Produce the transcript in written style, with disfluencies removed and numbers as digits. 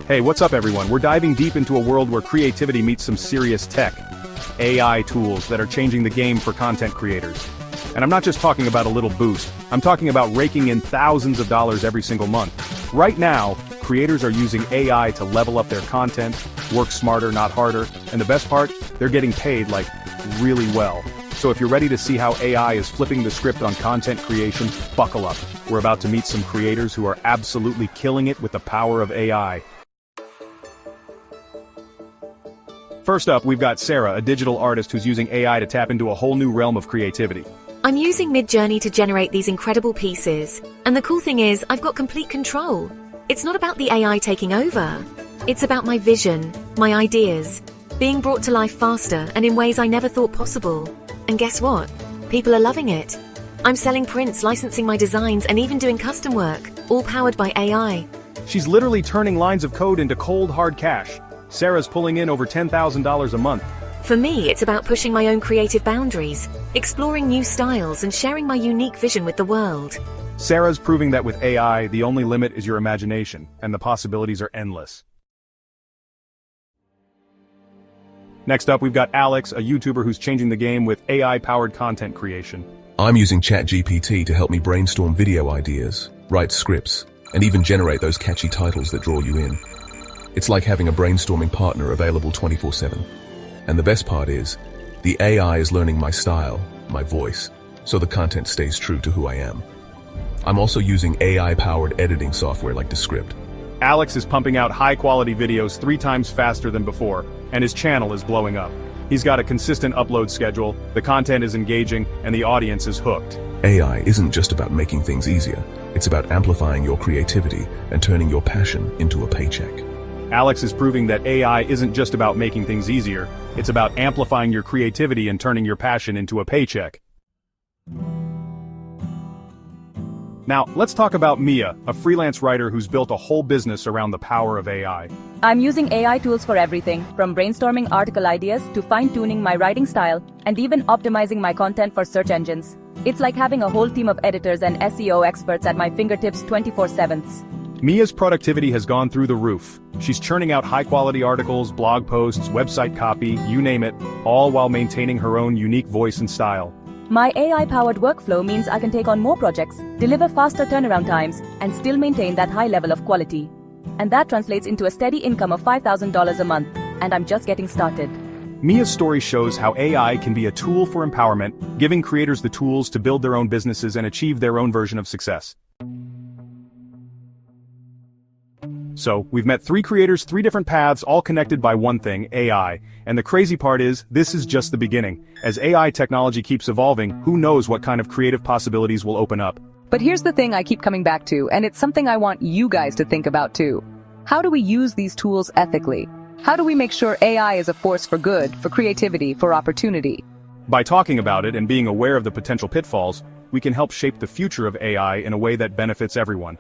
Hey, what's up everyone? We're diving deep into a world where creativity meets some serious tech. AI tools that are changing the game for content creators. And I'm not just talking about a little boost, I'm talking about raking in thousands of dollars every single month. Right now, creators are using AI to level up their content, work smarter, not harder, and the best part, they're getting paid like really well. So if you're ready to see how AI is flipping the script on content creation, buckle up. We're about to meet some creators who are absolutely killing it with the power of AI. First up, we've got Sarah, a digital artist who's using AI to tap into a whole new realm of creativity. I'm using MidJourney to generate these incredible pieces. And the cool thing is, I've got complete control. It's not about the AI taking over. It's about my vision, my ideas, being brought to life faster and in ways I never thought possible. And guess what? People are loving it. I'm selling prints, licensing my designs, and even doing custom work, all powered by AI. She's literally turning lines of code into cold, hard cash. Sarah's pulling in over $10,000 a month. For me, it's about pushing my own creative boundaries, exploring new styles, and sharing my unique vision with the world. Sarah's proving that with AI, the only limit is your imagination, and the possibilities are endless. Next up, we've got Alex, a YouTuber who's changing the game with AI-powered content creation. I'm using ChatGPT to help me brainstorm video ideas, write scripts, and even generate those catchy titles that draw you in. It's like having a brainstorming partner available 24/7. And the best part is, the AI is learning my style, my voice, so the content stays true to who I am. I'm also using AI-powered editing software like Descript. Alex is pumping out high-quality videos 3 times faster than before, and his channel is blowing up. He's got a consistent upload schedule, the content is engaging, and the audience is hooked. AI isn't just about making things easier, it's about amplifying your creativity and turning your passion into a paycheck. Alex is proving that AI isn't just about making things easier, it's about amplifying your creativity and turning your passion into a paycheck. Now, let's talk about Mia, a freelance writer who's built a whole business around the power of AI. I'm using AI tools for everything, from brainstorming article ideas to fine-tuning my writing style, and even optimizing my content for search engines. It's like having a whole team of editors and SEO experts at my fingertips 24/7. Mia's productivity has gone through the roof. She's churning out high-quality articles, blog posts, website copy, you name it, all while maintaining her own unique voice and style. My AI-powered workflow means I can take on more projects, deliver faster turnaround times, and still maintain that high level of quality. And that translates into a steady income of $5,000 a month, and I'm just getting started. Mia's story shows how AI can be a tool for empowerment, giving creators the tools to build their own businesses and achieve their own version of success. So, we've met 3 creators, 3 different paths, all connected by one thing, AI. And the crazy part is, this is just the beginning. As AI technology keeps evolving, who knows what kind of creative possibilities will open up. But here's the thing I keep coming back to, and it's something I want you guys to think about too. How do we use these tools ethically? How do we make sure AI is a force for good, for creativity, for opportunity? By talking about it and being aware of the potential pitfalls, we can help shape the future of AI in a way that benefits everyone.